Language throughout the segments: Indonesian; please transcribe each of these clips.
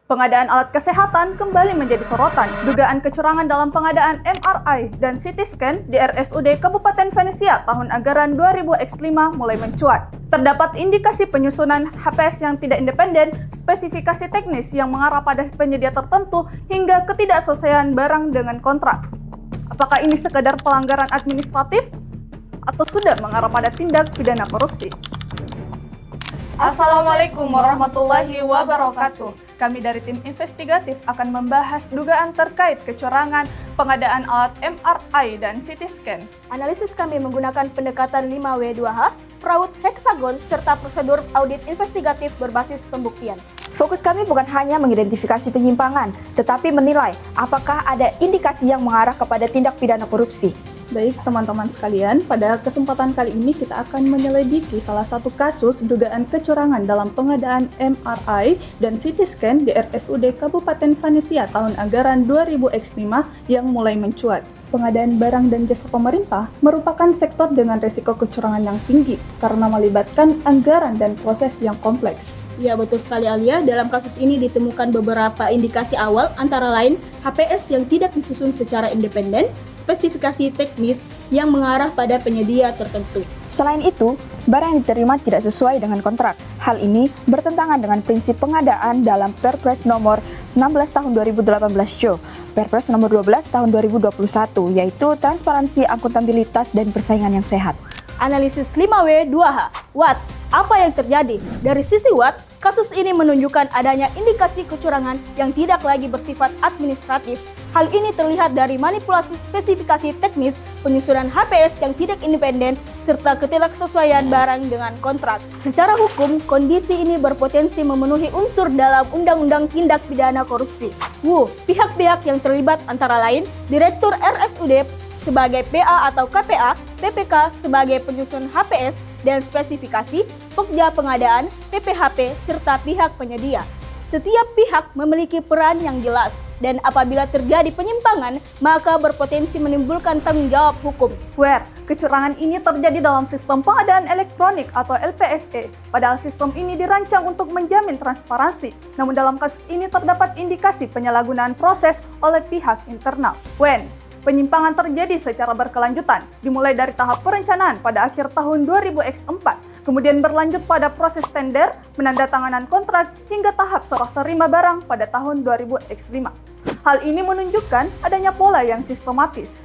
Pengadaan alat kesehatan kembali menjadi sorotan. Dugaan kecurangan dalam pengadaan MRI dan CT scan di RSUD Kabupaten Venesia tahun anggaran 2000X5 mulai mencuat. Terdapat indikasi penyusunan HPS yang tidak independen, spesifikasi teknis yang mengarah pada penyedia tertentu, hingga ketidaksesuaian barang dengan kontrak. Apakah ini sekadar pelanggaran administratif atau sudah mengarah pada tindak pidana korupsi? Assalamualaikum warahmatullahi wabarakatuh. Kami dari tim investigatif akan membahas dugaan terkait kecurangan pengadaan alat MRI dan CT scan. Analisis kami menggunakan pendekatan 5W2H, fraud, heksagon, serta prosedur audit investigatif berbasis pembuktian. Fokus kami bukan hanya mengidentifikasi penyimpangan, tetapi menilai apakah ada indikasi yang mengarah kepada tindak pidana korupsi. Baik teman-teman sekalian, pada kesempatan kali ini kita akan menyelidiki salah satu kasus dugaan kecurangan dalam pengadaan MRI dan CT scan di RSUD Kabupaten Venesia tahun anggaran 2000X5 yang mulai mencuat. Pengadaan barang dan jasa pemerintah merupakan sektor dengan risiko kecurangan yang tinggi karena melibatkan anggaran dan proses yang kompleks. Ya, betul sekali Alia. Dalam kasus ini ditemukan beberapa indikasi awal, antara lain HPS yang tidak disusun secara independen, spesifikasi teknis yang mengarah pada penyedia tertentu. Selain itu, barang yang diterima tidak sesuai dengan kontrak. Hal ini bertentangan dengan prinsip pengadaan dalam Perpres nomor 16 tahun 2018 Jo, Perpres nomor 12 tahun 2021, yaitu transparansi, akuntabilitas, dan persaingan yang sehat. Analisis 5W2H, What? Apa yang terjadi? Dari sisi What, kasus ini menunjukkan adanya indikasi kecurangan yang tidak lagi bersifat administratif. Hal ini terlihat dari manipulasi spesifikasi teknis, penyusunan HPS yang tidak independen, serta ketidaksesuaian barang dengan kontrak. Secara hukum, kondisi ini berpotensi memenuhi unsur dalam Undang-Undang Tindak Pidana Korupsi. Pihak-pihak yang terlibat antara lain Direktur RSUD sebagai PA atau KPA, PPK sebagai penyusun HPS dan spesifikasi, Pokja pengadaan, PPHP, serta pihak penyedia. Setiap pihak memiliki peran yang jelas, dan apabila terjadi penyimpangan, maka berpotensi menimbulkan tanggung jawab hukum. Kecurangan ini terjadi dalam sistem pengadaan elektronik atau LPSE, padahal sistem ini dirancang untuk menjamin transparansi. Namun dalam kasus ini terdapat indikasi penyalahgunaan proses oleh pihak internal. Penyimpangan terjadi secara berkelanjutan, dimulai dari tahap perencanaan pada akhir tahun 2000X4, kemudian berlanjut pada proses tender, penandatanganan kontrak, hingga tahap serah terima barang pada tahun 2000X5. Hal ini menunjukkan adanya pola yang sistematis.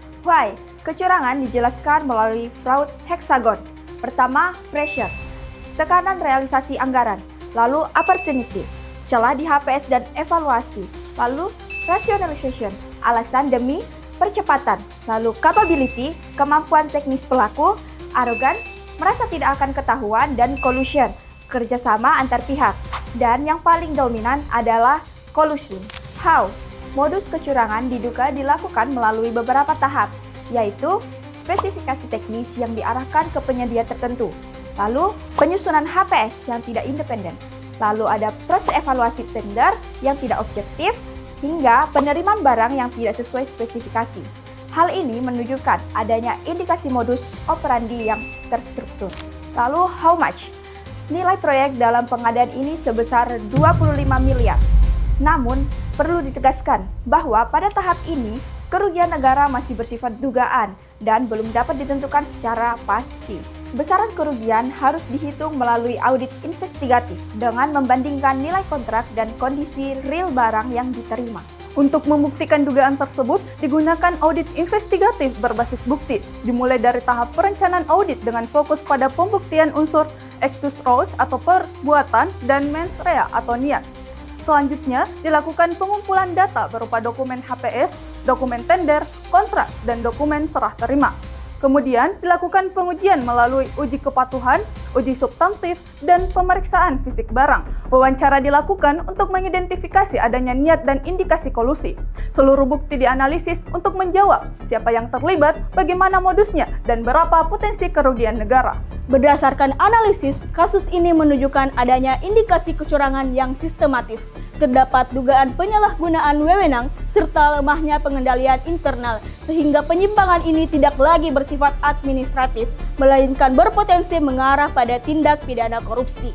Kecurangan dijelaskan melalui fraud heksagon. Pertama, pressure, tekanan realisasi anggaran. Lalu, opportunity, celah di HPS dan evaluasi. Lalu, rationalization, alasan demi percepatan. Lalu, capability, kemampuan teknis pelaku. Arogan, merasa tidak akan ketahuan, dan collusion, kerjasama antar pihak. Dan yang paling dominan adalah collusion. How? Modus kecurangan diduga dilakukan melalui beberapa tahap, yaitu spesifikasi teknis yang diarahkan ke penyedia tertentu. Lalu, penyusunan HPS yang tidak independen. Lalu ada proses evaluasi tender yang tidak objektif, hingga penerimaan barang yang tidak sesuai spesifikasi. Hal ini menunjukkan adanya indikasi modus operandi yang terstruktur. Lalu, how much? Nilai proyek dalam pengadaan ini sebesar 25 miliar. Namun, perlu ditegaskan bahwa pada tahap ini, kerugian negara masih bersifat dugaan dan belum dapat ditentukan secara pasti. Besaran kerugian harus dihitung melalui audit investigatif dengan membandingkan nilai kontrak dan kondisi real barang yang diterima. Untuk membuktikan dugaan tersebut, digunakan audit investigatif berbasis bukti, dimulai dari tahap perencanaan audit dengan fokus pada pembuktian unsur actus reus atau perbuatan dan mens rea atau niat. Selanjutnya, dilakukan pengumpulan data berupa dokumen HPS, dokumen tender, kontrak, dan dokumen serah terima. Kemudian, dilakukan pengujian melalui uji kepatuhan, uji substantif, dan pemeriksaan fisik barang. Wawancara dilakukan untuk mengidentifikasi adanya niat dan indikasi kolusi. Seluruh bukti dianalisis untuk menjawab siapa yang terlibat, bagaimana modusnya, dan berapa potensi kerugian negara. Berdasarkan analisis, kasus ini menunjukkan adanya indikasi kecurangan yang sistematis. Terdapat dugaan penyalahgunaan wewenang serta lemahnya pengendalian internal, sehingga penyimpangan ini tidak lagi bersifat administratif, melainkan berpotensi mengarah pada tindak pidana korupsi.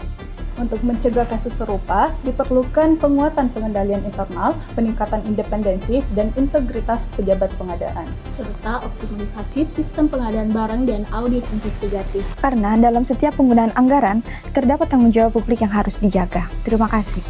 Untuk mencegah kasus serupa, diperlukan penguatan pengendalian internal, peningkatan independensi, dan integritas pejabat pengadaan. Serta optimalisasi sistem pengadaan barang dan audit investigatif. Karena dalam setiap penggunaan anggaran, terdapat tanggung jawab publik yang harus dijaga. Terima kasih.